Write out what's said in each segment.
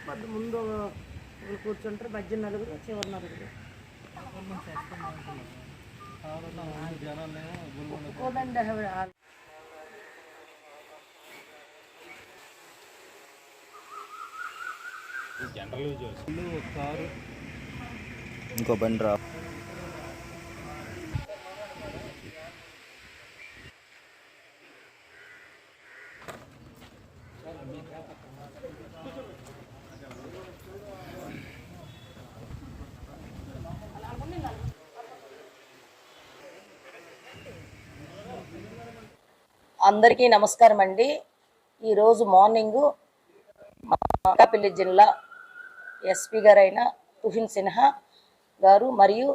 ముందు కూర్చుంటారు, మధ్య నలుగురు, చివరి నలుగురు. ఇంకో బండి రా. అందరికీ నమస్కారం అండి. ఈరోజు మార్నింగు అనకాపల్లి జిల్లా ఎస్పీ గారైన తుహిన్ సిన్హా గారు మరియు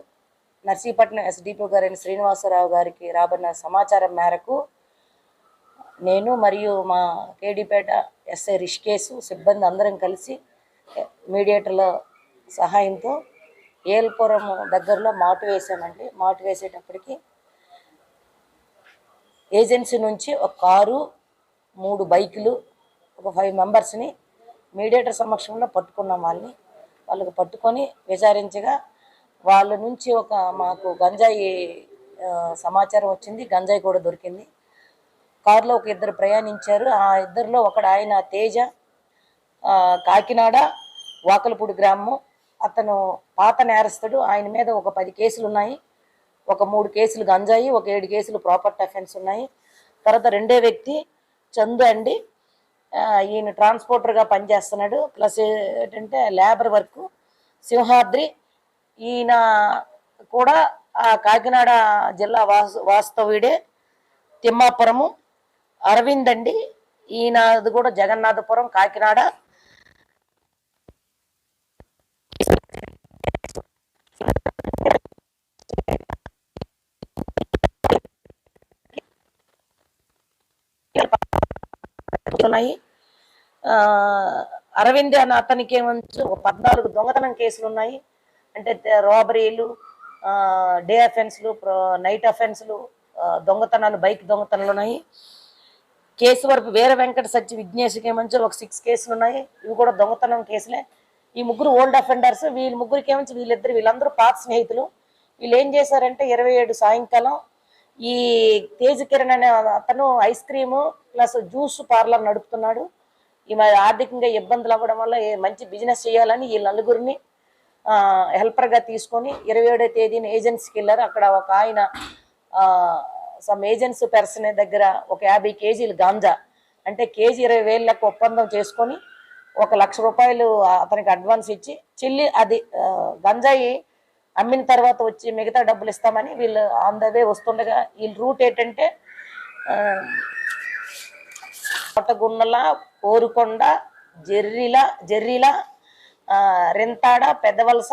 నర్సీపట్నం ఎస్డిపో గారైన శ్రీనివాసరావు గారికి రాబడిన సమాచారం మేరకు నేను మరియు మా కేడీపేట ఎస్ఐ రిషికేశ్ సిబ్బంది అందరం కలిసి మీడియేటర్ల సహాయంతో ఏల్పురం దగ్గరలో మాటు వేసామండి. మాటు వేసేటప్పటికి ఏజెన్సీ నుంచి ఒక కారు, 3 బైకులు, ఒక 5 మెంబర్స్ని మీడియేటర్ సమక్షంలో పట్టుకున్నాం. వాళ్ళకి పట్టుకొని విచారించగా వాళ్ళ నుంచి మాకు గంజాయి సమాచారం వచ్చింది. గంజాయి కూడా దొరికింది. కారులో ఒక 2 ప్రయాణించారు. ఆ ఇద్దరిలో ఒకడు ఆయన తేజ, కాకినాడ వాకలపూడి గ్రామం. అతను పాత నేరస్తుడు. ఆయన మీద ఒక 10 కేసులు ఉన్నాయి. ఒక 3 కేసులు గంజాయి, ఒక 7 కేసులు ప్రాపర్టీ అఫెన్స్ ఉన్నాయి. తర్వాత రెండో వ్యక్తి చందు అండి, ఈయన ట్రాన్స్పోర్టర్గా పనిచేస్తున్నాడు. ప్లస్ ఏంటంటే లేబర్ వర్క్. సింహాద్రి, ఈయన కూడా కాకినాడ జిల్లా వాస్తవ్యుడే. తిమ్మాపురము అరవింద్ అండి, ఈయనది కూడా జగన్నాథపురం కాకినాడ. ఉన్నాయి. అరవింద్ అన్న అతనికి ఏమంచు 14 దొంగతనం కేసులు ఉన్నాయి. అంటే రాబరీలు, డే అఫెన్స్లు, నైట్ అఫెన్స్లు, దొంగతనాలు, బైక్ దొంగతనాలు ఉన్నాయి. కేసు వరకు వీర వెంకట సత్య విఘ్నేష్కి ఏమంచు ఒక 6 కేసులు ఉన్నాయి. ఇవి కూడా దొంగతనం కేసులే. ఈ ముగ్గురు ఓల్డ్ అఫెండర్స్. ముగ్గురికి ఏమంచు వీళ్ళందరూ పాత స్నేహితులు. వీళ్ళు ఏం చేశారంటే 27 సాయంకాలం ఈ తేజ్ కిరణ్ అనే అతను ice cream plus juice parlour నడుపుతున్నాడు. ఈ ఆర్థికంగా ఇబ్బందులు అవ్వడం వల్ల మంచి బిజినెస్ చేయాలని ఈ నలుగురిని హెల్పర్గా తీసుకొని 27వ తేదీన ఏజెన్సీకి వెళ్ళారు. అక్కడ ఒక ఆయన సమ్ ఏజెన్సీ పర్సన్ దగ్గర ఒక 50 కేజీలు గాంజా, అంటే కేజీ 20,000 ఒప్పందం చేసుకొని 1,00,000 రూపాయలు అతనికి అడ్వాన్స్ ఇచ్చి చెల్లి అది గంజాయి అమ్మిన తర్వాత వచ్చి మిగతా డబ్బులు ఇస్తామని వీళ్ళు ఆన్ ద వే వస్తుండగా వీళ్ళ రూట్ ఏంటంటే కోటగున్నల, కోరుకొండ, జర్రిల, రెంతాడ, పెద్దవలస,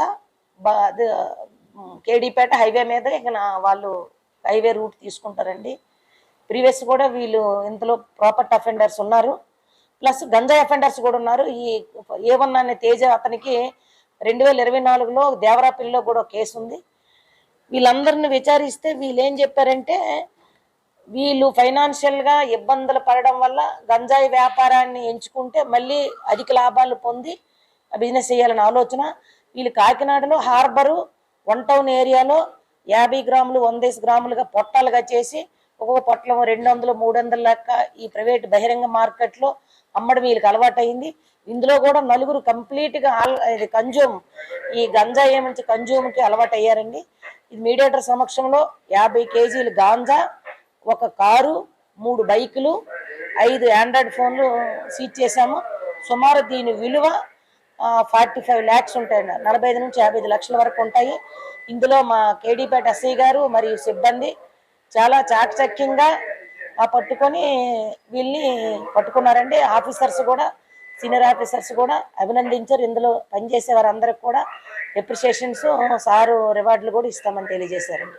కేడీపేట హైవే మీద ఇక వాళ్ళు హైవే రూట్ తీసుకుంటారండి. ప్రీవియస్ కూడా వీళ్ళు ఇందులో ప్రాపర్టీ అఫెండర్స్ ఉన్నారు, ప్లస్ గంజాయి అఫెండర్స్ కూడా ఉన్నారు. ఈ ఏవన్నా అనే తేజ అతనికి 2024లో దేవరాపల్లిలో కూడా కేసు ఉంది. వీళ్ళందరిని విచారిస్తే వీళ్ళు ఏం చెప్పారంటే వీళ్ళు ఫైనాన్షియల్గా ఇబ్బందులు పడడం వల్ల గంజాయి వ్యాపారాన్ని ఎంచుకుంటే మళ్ళీ అధిక లాభాలు పొంది బిజినెస్ చేయాలని ఆలోచన. వీళ్ళు కాకినాడలో హార్బరు 1 టౌన్ ఏరియాలో 50 గ్రాములు 100 గ్రాములుగా పొట్టాలుగా చేసి ఒక్కొక్క పొట్లం 200, 300 లెక్క ఈ ప్రైవేట్ బహిరంగ మార్కెట్లో అమ్మడం వీళ్ళకి అలవాటు అయింది. ఇందులో కూడా నలుగురు కంప్లీట్గా కన్జ్యూమ్, ఈ గంజా ఏమంచి కన్జ్యూమ్కి అలవాటు అయ్యారండి. ఇది మీడియేటర్ సమక్షంలో 50 కేజీలు గాంజా, ఒక కారు, 3 బైకులు, 5 ఆండ్రాయిడ్ ఫోన్లు సీజ్ చేశాము. సుమారు దీని విలువ 45 lakhs ఉంటాయండి. 45 నుంచి 55 లక్షల వరకు ఉంటాయి. ఇందులో మా కేడీపేట ఎస్ఐ గారు మరియు సిబ్బంది చాలా చాకచక్యంగా పట్టుకొని వీళ్ళని పట్టుకున్నారండి. ఆఫీసర్స్ కూడా, సీనియర్ ఆఫీసర్స్ కూడా అభినందించారు. ఇందులో పనిచేసే వారందరికి కూడా అప్రిషియేషన్స్, సారు రివార్డులు కూడా ఇస్తామని తెలియజేశారండి.